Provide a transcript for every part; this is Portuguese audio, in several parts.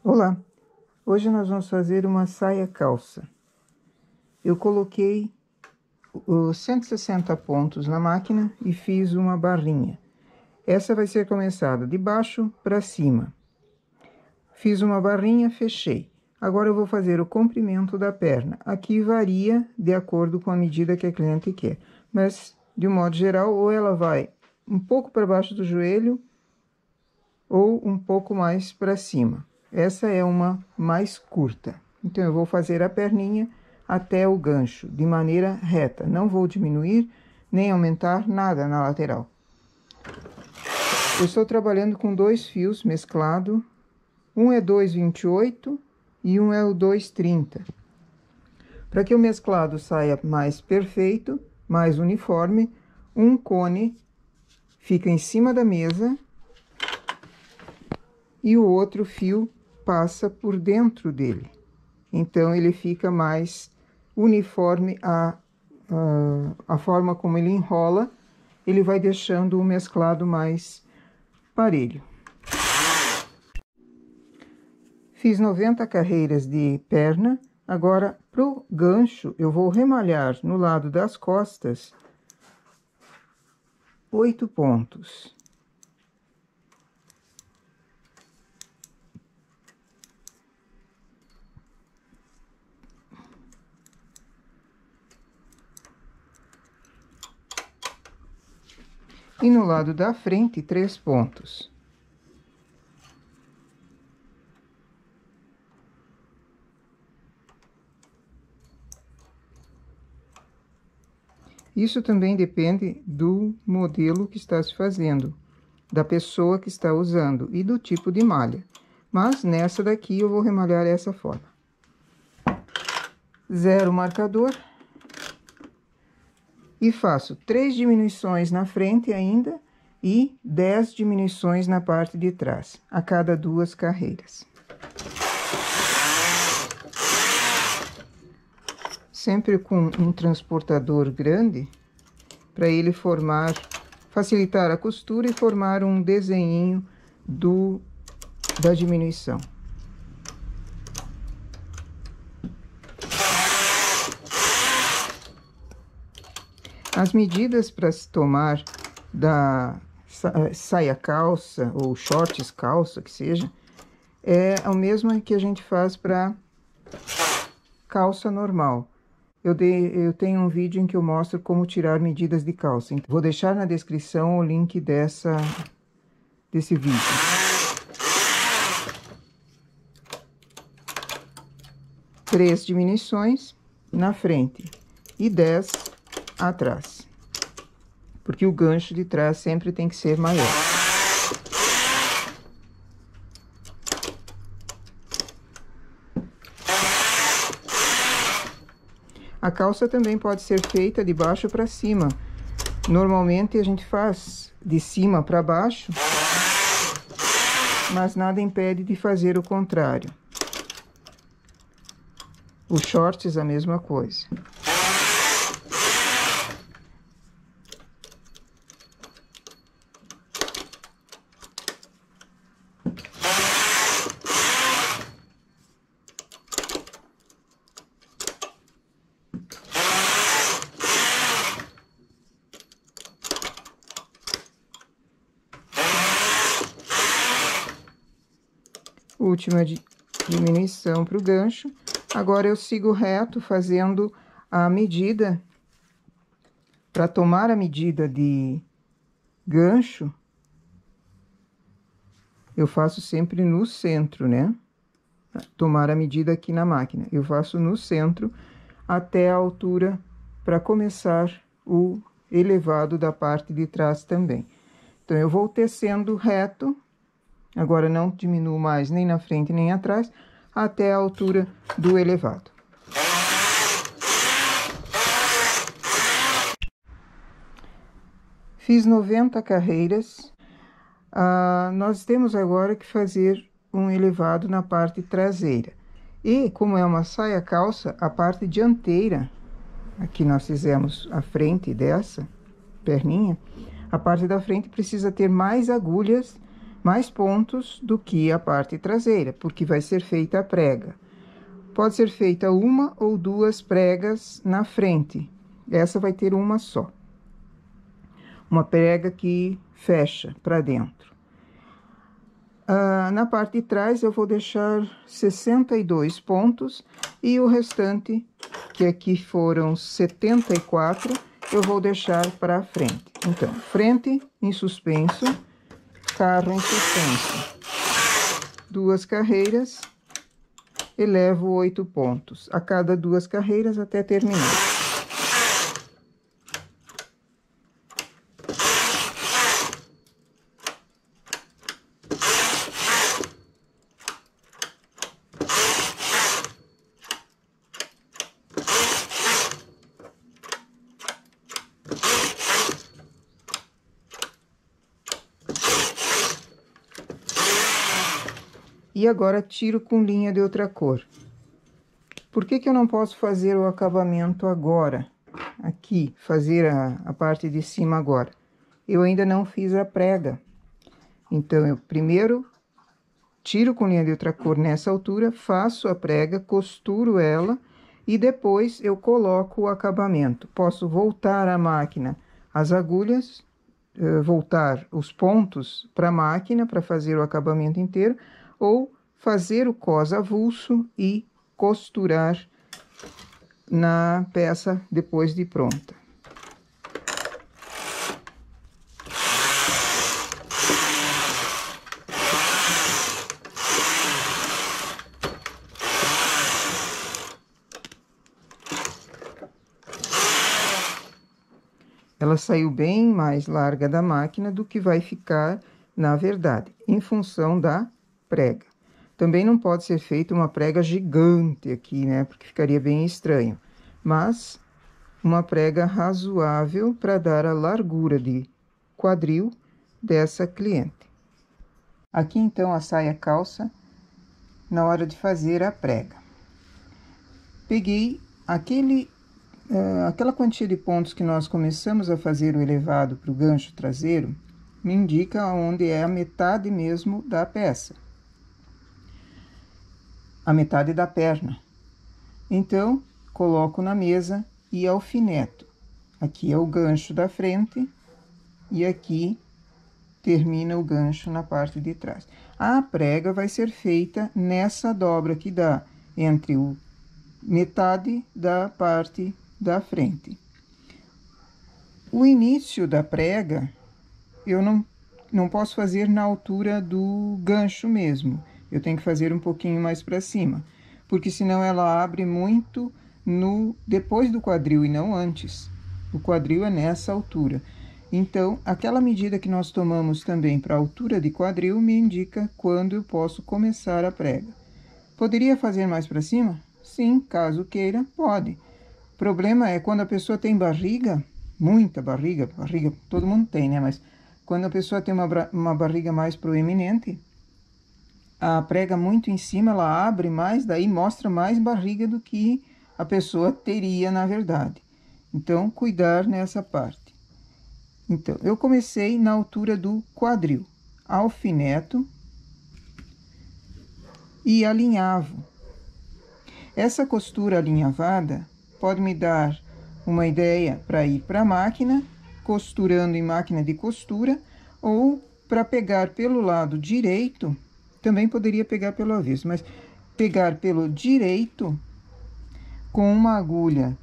Olá, hoje nós vamos fazer uma saia calça. Eu coloquei os 160 pontos na máquina e fiz uma barrinha. Essa vai ser começada de baixo para cima. Fiz uma barrinha, fechei. Agora eu vou fazer o comprimento da perna. Aqui varia de acordo com a medida que a cliente quer, mas de um modo geral, ou ela vai um pouco para baixo do joelho ou um pouco mais para cima. Essa é uma mais curta. Então, eu vou fazer a perninha até o gancho, de maneira reta. Não vou diminuir, nem aumentar nada na lateral. Eu estou trabalhando com 2 fios mesclado. Um é 2,28 e um é o 2,30. Para que o mesclado saia mais perfeito, mais uniforme, um cone fica em cima da mesa e o outro fio passa por dentro dele. Então, ele fica mais uniforme, a forma como ele enrola, ele vai deixando o mesclado mais parelho. Fiz 90 carreiras de perna. Agora, pro gancho, eu vou remalhar no lado das costas 8 pontos. E no lado da frente, 3 pontos. Isso também depende do modelo que está se fazendo, da pessoa que está usando e do tipo de malha. Mas nessa daqui eu vou remalhar dessa forma. 0 marcador. E faço 3 diminuições na frente ainda e 10 diminuições na parte de trás, a cada 2 carreiras. Sempre com um transportador grande, para ele facilitar a costura e formar um desenhinho da diminuição. As medidas para se tomar da saia calça ou shorts calça, que seja, é a mesma que a gente faz para calça normal. Eu tenho um vídeo em que eu mostro como tirar medidas de calça. Então, vou deixar na descrição o link desse vídeo. Três diminuições na frente e 10 atrás, porque o gancho de trás sempre tem que ser maior. A calça também pode ser feita de baixo para cima. Normalmente a gente faz de cima para baixo, mas nada impede de fazer o contrário. Os shorts, a mesma coisa. Última diminuição para o gancho. Agora eu sigo reto fazendo a medida. Para tomar a medida de gancho, eu faço sempre no centro, né? Tomar a medida aqui na máquina. Eu faço no centro até a altura para começar o elevado da parte de trás também. Então, eu vou tecendo reto. Agora, não diminuo mais nem na frente nem atrás, até a altura do elevado. Fiz 90 carreiras. Nós temos agora que fazer um elevado na parte traseira. E, como é uma saia calça, a parte dianteira, aqui nós fizemos a frente dessa perninha, a parte da frente precisa ter mais agulhas mais pontos do que a parte traseira, porque vai ser feita a prega. Pode ser feita uma ou duas pregas na frente. Essa vai ter uma só. Uma prega que fecha para dentro. Na parte de trás eu vou deixar 62 pontos e o restante, que aqui foram 74, eu vou deixar para frente. Então, frente em suspenso, carro em suspenso. 2 carreiras, elevo 8 pontos a cada 2 carreiras até terminar. E agora tiro com linha de outra cor. Por que eu não posso fazer o acabamento agora? Aqui, fazer a parte de cima agora. Eu ainda não fiz a prega. Então, eu primeiro tiro com linha de outra cor nessa altura, faço a prega, costuro ela e depois eu coloco o acabamento. Posso voltar a máquina, as agulhas, voltar os pontos para a máquina para fazer o acabamento inteiro, ou fazer o cós avulso e costurar na peça depois de pronta. Ela saiu bem mais larga da máquina do que vai ficar na verdade, em função da prega. Também não pode ser feita uma prega gigante aqui, né? Porque ficaria bem estranho. Mas uma prega razoável para dar a largura de quadril dessa cliente. Aqui então a saia calça na hora de fazer a prega. Peguei aquela quantia de pontos que nós começamos a fazer o elevado para o gancho traseiro, me indica onde é a metade mesmo da peça. A metade da perna. Então, coloco na mesa e alfineto. Aqui é o gancho da frente e aqui termina o gancho na parte de trás. A prega vai ser feita nessa dobra que dá entre o metade da parte da frente. O início da prega, eu não posso fazer na altura do gancho mesmo. Eu tenho que fazer um pouquinho mais para cima, porque senão ela abre muito depois do quadril e não antes. O quadril é nessa altura. Então, aquela medida que nós tomamos também para a altura de quadril me indica quando eu posso começar a prega. Poderia fazer mais para cima? Sim, caso queira, pode. O problema é quando a pessoa tem barriga, muita barriga todo mundo tem, né? Mas quando a pessoa tem uma barriga mais proeminente, a prega muito em cima, ela abre mais, daí mostra mais barriga do que a pessoa teria na verdade. Então, cuidar nessa parte. Então, eu comecei na altura do quadril, alfineto e alinhavo. Essa costura alinhavada pode me dar uma ideia para ir para a máquina, costurando em máquina de costura, ou para pegar pelo lado direito. Também poderia pegar pelo avesso, mas pegar pelo direito com uma agulha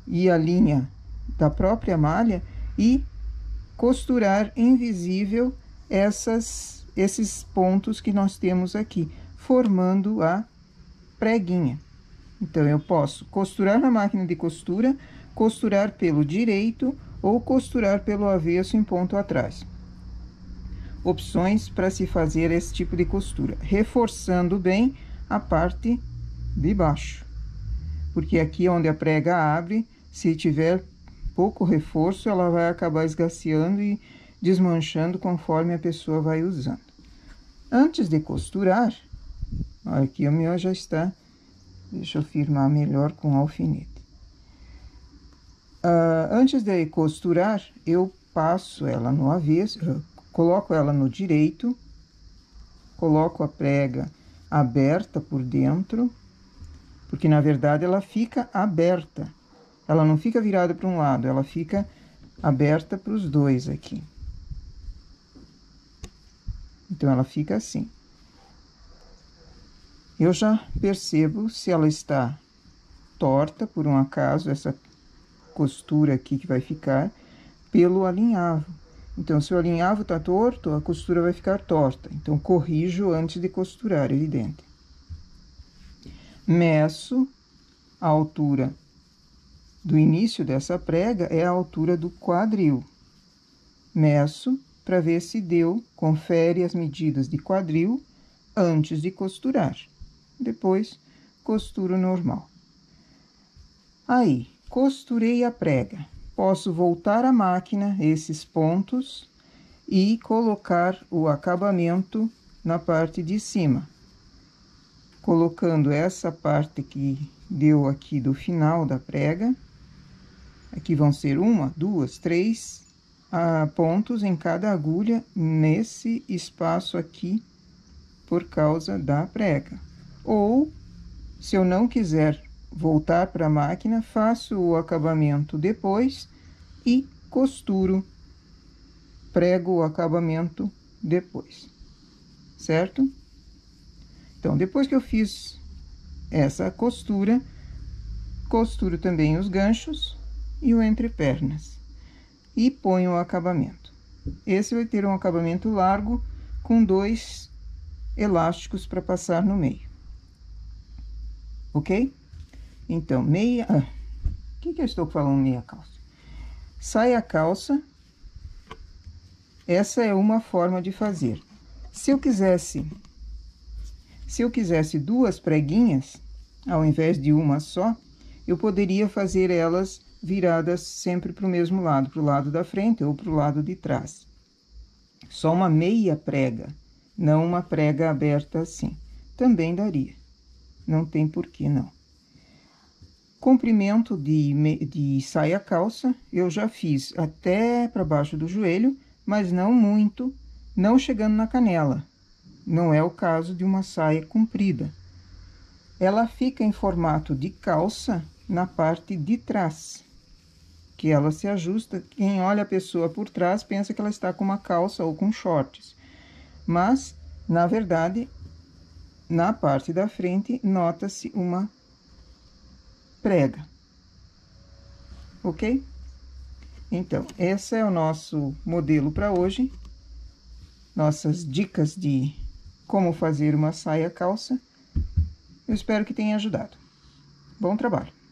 e a linha da própria malha e costurar invisível esses pontos que nós temos aqui, formando a preguinha. Então, eu posso costurar na máquina de costura, costurar pelo direito ou costurar pelo avesso em ponto atrás. Opções para se fazer esse tipo de costura, reforçando bem a parte de baixo, porque aqui onde a prega abre, se tiver pouco reforço, ela vai acabar esgaceando e desmanchando conforme a pessoa vai usando. Antes de costurar, aqui o meu já está, deixa eu firmar melhor com alfinete. Antes de costurar, eu passo ela no avesso, coloco ela no direito, coloco a prega aberta por dentro, porque na verdade ela fica aberta. Ela não fica virada para um lado, ela fica aberta para os dois aqui. Então, ela fica assim. Eu já percebo se ela está torta, por um acaso, essa costura aqui que vai ficar, pelo alinhavo. Então, se o alinhavo tá torto, a costura vai ficar torta. Então, corrijo antes de costurar, evidente. Meço a altura do início dessa prega, é a altura do quadril. Meço para ver se deu, confere as medidas de quadril antes de costurar. Depois, costuro normal. Aí, costurei a prega. Posso voltar à máquina esses pontos e colocar o acabamento na parte de cima. Colocando essa parte que deu aqui do final da prega. Aqui vão ser 1, 2, 3 pontos em cada agulha nesse espaço aqui, por causa da prega. Ou, se eu não quiser voltar para a máquina, faço o acabamento depois e costuro, prego o acabamento depois, certo? Então, depois que eu fiz essa costura, costuro também os ganchos e o entrepernas. E ponho o acabamento. Esse vai ter um acabamento largo com 2 elásticos para passar no meio. Ok? Então, meia... o que eu estou falando meia calça? Saia calça. Essa é uma forma de fazer. Se eu quisesse 2 preguinhas, ao invés de uma só, eu poderia fazer elas viradas sempre para o mesmo lado, para o lado da frente ou para o lado de trás. Só uma meia prega, não uma prega aberta assim. Também daria. Não tem porquê, não. Comprimento de saia calça, eu já fiz até para baixo do joelho, mas não muito, não chegando na canela. Não é o caso de uma saia comprida. Ela fica em formato de calça na parte de trás, que ela se ajusta. Quem olha a pessoa por trás pensa que ela está com uma calça ou com shorts. Mas, na verdade, na parte da frente, nota-se uma prega. Ok? Então, esse é o nosso modelo para hoje. Nossas dicas de como fazer uma saia calça. Eu espero que tenha ajudado. Bom trabalho!